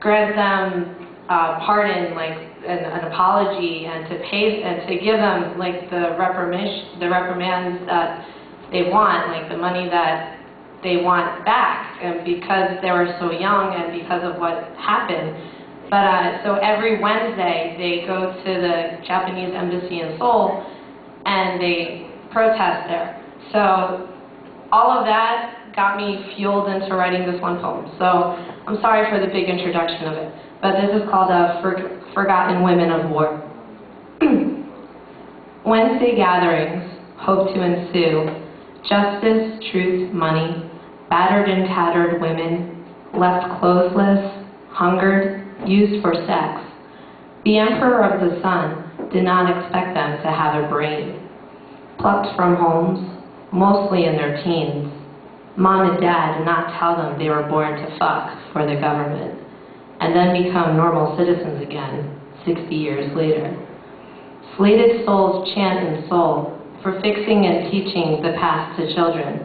grant them pardon, like an apology, and to give them like the reprimands that they want, like the money that they want back, and because they were so young and because of what happened. But so every Wednesday they go to the Japanese embassy in Seoul and they protest there. So all of that got me fueled into writing this one poem. So I'm sorry for the big introduction of it, but this is called Forgotten Women of War. Wednesday gatherings hope to ensue. Justice, truth, money, battered and tattered women, left clothesless, hungered, used for sex. The Emperor of the Sun did not expect them to have a brain. Plucked from homes, mostly in their teens. Mom and Dad did not tell them they were born to fuck for the government, and then become normal citizens again, 60 years later. Slated souls chant in Seoul for fixing and teaching the past to children.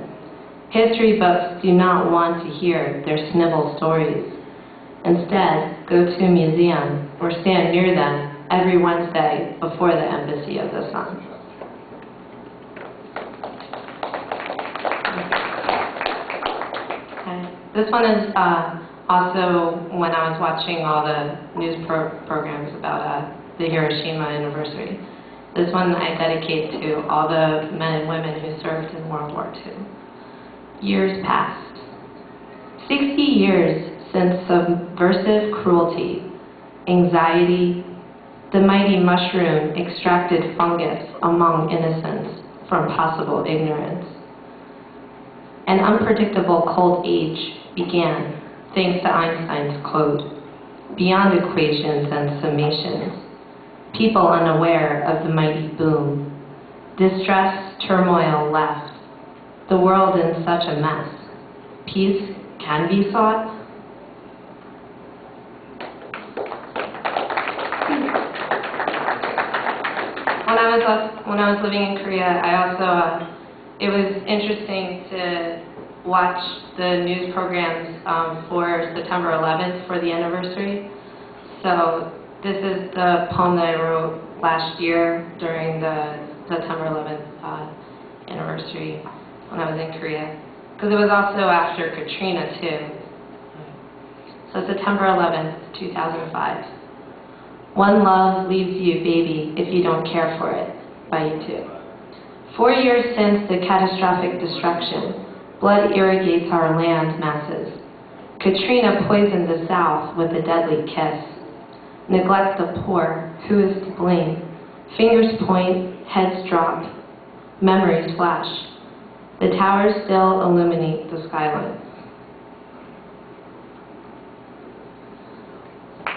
History books do not want to hear their snivel stories. Instead, go to a museum or stand near them every Wednesday before the Embassy of the Sun. This one is also when I was watching all the news programs about the Hiroshima anniversary. This one I dedicate to all the men and women who served in World War II. Years passed. 60 years since subversive cruelty, anxiety, the mighty mushroom extracted fungus among innocents from possible ignorance. An unpredictable cold age began, thanks to Einstein's code, beyond equations and summations. People unaware of the mighty boom. Distress, turmoil left. The world in such a mess. Peace can be sought. When I was living in Korea, I also it was interesting to watch the news programs for September 11th for the anniversary. So this is the poem that I wrote last year during the September 11th anniversary when I was in Korea. Because it was also after Katrina too. So September 11th, 2005. One love leaves you, baby, if you don't care for it, by U2. 4 years since the catastrophic destruction, blood irrigates our land masses. Katrina poisoned the South with a deadly kiss. Neglect the poor, who is to blame? Fingers point, heads drop, memories flash. The towers still illuminate the skyline.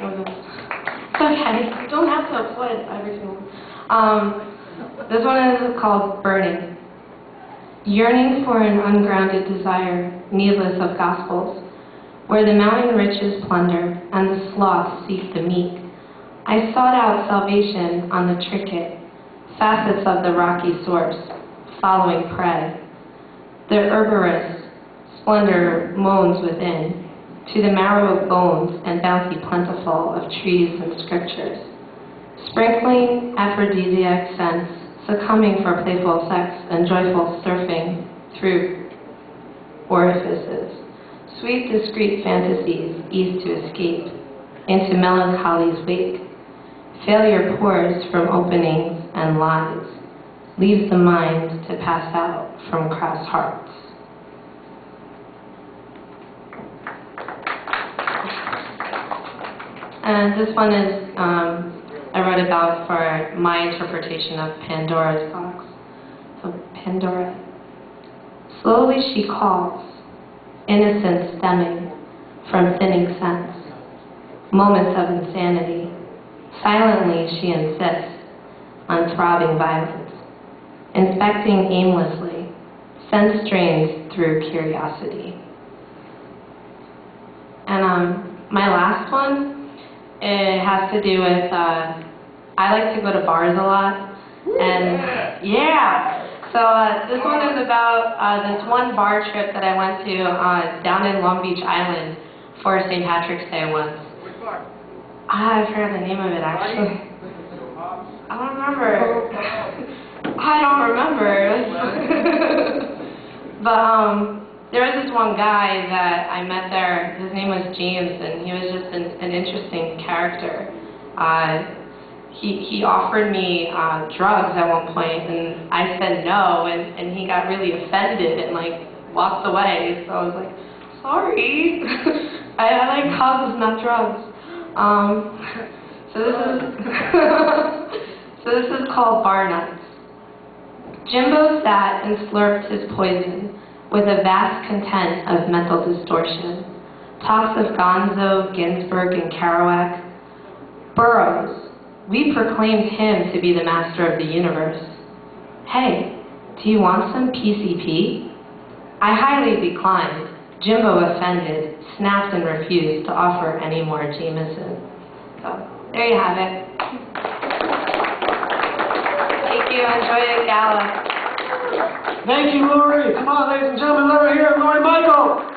It's okay, you don't have to applaud every single one. This one is called Burning. Yearning for an ungrounded desire, needless of gospels, where the mountain riches plunder and the sloths seek the meek. I sought out salvation on the trinket, facets of the rocky source, following prey. The herborous splendor moans within, to the marrow of bones and bounty plentiful of trees and scriptures. Sprinkling aphrodisiac scents, succumbing for playful sex and joyful surfing through orifices. Sweet discreet fantasies ease to escape into melancholy's wake. Failure pours from openings and lies, leaves the mind to pass out from cross hearts. And this one is I wrote about for my interpretation of Pandora's box. So Pandora. Slowly she calls, innocence stemming from thinning sense. Moments of insanity. Silently she insists on throbbing violence. Inspecting aimlessly, sense drains through curiosity. And my last one, it has to do with, I like to go to bars a lot, and yeah. So this one is about this one bar trip that I went to down in Long Beach Island for St. Patrick's Day once. I forgot the name of it, actually. I don't remember. I don't remember. But, there was this one guy that I met there. His name was James, and he was just an interesting character. He offered me drugs at one point, and I said no, and he got really offended and like walked away. So I was like, sorry, I like causes, not drugs. So this is called bar nuts. Jimbo sat and slurped his poison with a vast content of mental distortion. Talks of Gonzo, Ginsberg, and Kerouac. Burroughs. We proclaimed him to be the master of the universe. Hey, do you want some PCP? I highly declined. Jimbo, offended, snapped and refused to offer any more Jameson. So, there you have it. Thank you. Enjoy the gala. Thank you, Lori. Come on, ladies and gentlemen, let her hear it, Lori Michael.